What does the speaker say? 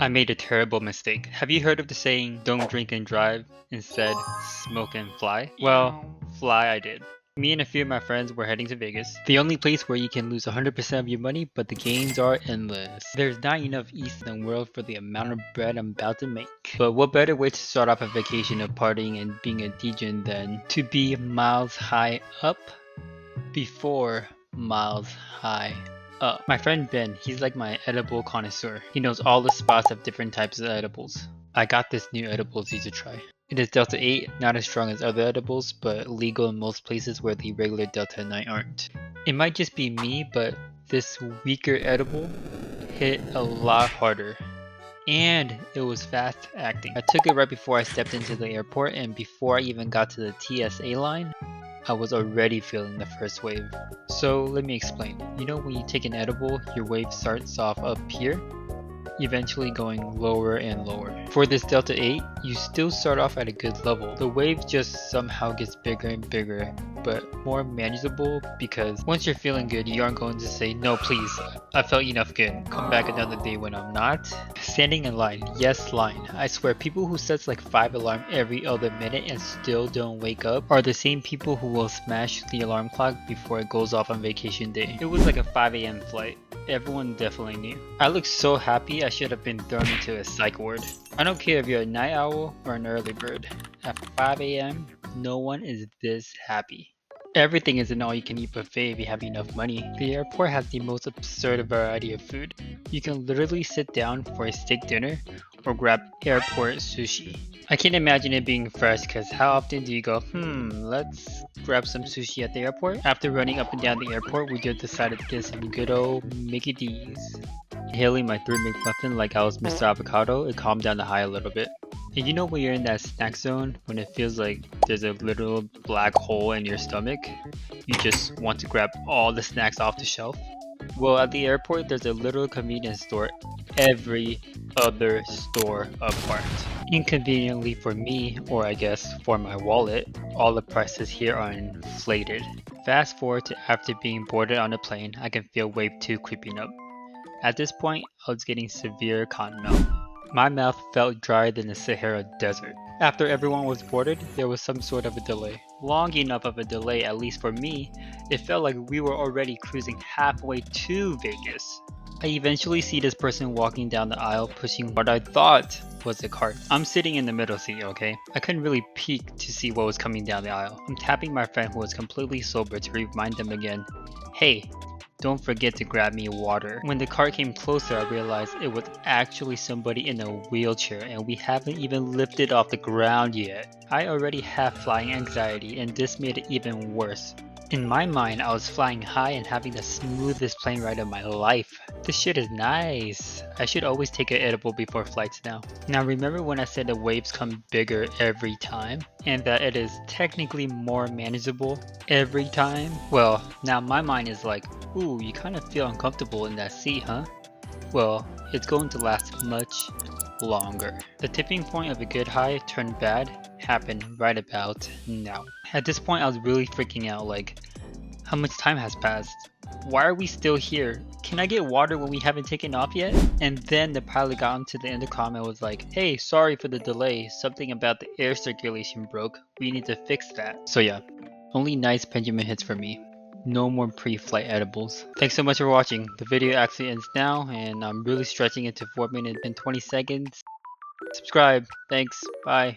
I made a terrible mistake. Have you heard of the saying, don't drink and drive, instead smoke and fly? Well, fly I did. Me and a few of my friends were heading to Vegas, the only place where you can lose 100% of your money, but the gains are endless. There's not enough east in the world for the amount of bread I'm about to make. But what better way to start off a vacation of partying and being a DJ than to be miles high up before miles high up. My friend Ben, he's like my edible connoisseur. He knows all the spots of different types of edibles. I got this new edible for you to try. It is Delta 8, not as strong as other edibles, but legal in most places where the regular Delta 9 aren't. It might just be me, but this weaker edible hit a lot harder. And it was fast acting. I took it right before I stepped into the airport, and before I even got to the TSA line, I was already feeling the first wave. So let me explain. You know when you take an edible, your wave starts off up here, eventually going lower and lower. For this Delta 8, you still start off at a good level. The wave just somehow gets bigger and bigger, but more manageable because once you're feeling good, you aren't going to say, no please, I felt enough good, come back another day when I'm not. Standing in line, yes line. I swear people who sets like 5 alarm every other minute and still don't wake up are the same people who will smash the alarm clock before it goes off on vacation day. It was like a 5 a.m. flight. Everyone definitely knew. I looked so happy I should have been thrown into a psych ward. I don't care if you're a night owl or an early bird. At 5 a.m., no one is this happy. Everything is an all-you-can-eat buffet if you have enough money. The airport has the most absurd variety of food. You can literally sit down for a steak dinner or grab airport sushi. I can't imagine it being fresh because how often do you go, let's grab some sushi at the airport? After running up and down the airport, we just decided to get some good old Mickey D's. Hailing my 3 McMuffin like I was Mr. Avocado, it calmed down the high a little bit. And you know when you're in that snack zone, when it feels like there's a literal black hole in your stomach? You just want to grab all the snacks off the shelf? Well, at the airport, there's a literal convenience store every other store apart. Inconveniently for me, or I guess for my wallet, all the prices here are inflated. Fast forward to after being boarded on a plane, I can feel wave 2 creeping up. At this point, I was getting severe cotton mouth. My mouth felt drier than the Sahara Desert. After everyone was boarded, there was some sort of a delay. Long enough of a delay, at least for me, it felt like we were already cruising halfway to Vegas. I eventually see this person walking down the aisle pushing what I thought was a cart. I'm sitting in the middle seat, okay? I couldn't really peek to see what was coming down the aisle. I'm tapping my friend who was completely sober to remind them again, hey, don't forget to grab me water. When the cart came closer, I realized it was actually somebody in a wheelchair and we haven't even lifted off the ground yet. I already have flying anxiety and this made it even worse. In my mind, I was flying high and having the smoothest plane ride of my life. This shit is nice. I should always take an edible before flights now. Now remember when I said the waves come bigger every time? And that it is technically more manageable every time? Well, now my mind is like, ooh, you kind of feel uncomfortable in that seat, huh? Well, it's going to last much longer. The tipping point of a good high turned bad happened right about now. At this point I was really freaking out, like, how much time has passed? Why are we still here? Can I get water when we haven't taken off yet? And then the pilot got onto the intercom and was like, hey, sorry for the delay, something about the air circulation broke, we need to fix that. So yeah, only nice Benjamin hits for me. No more pre-flight edibles. Thanks so much for watching. The video actually ends now and I'm really stretching it to 4 minutes and 20 seconds. Subscribe. Thanks. Bye.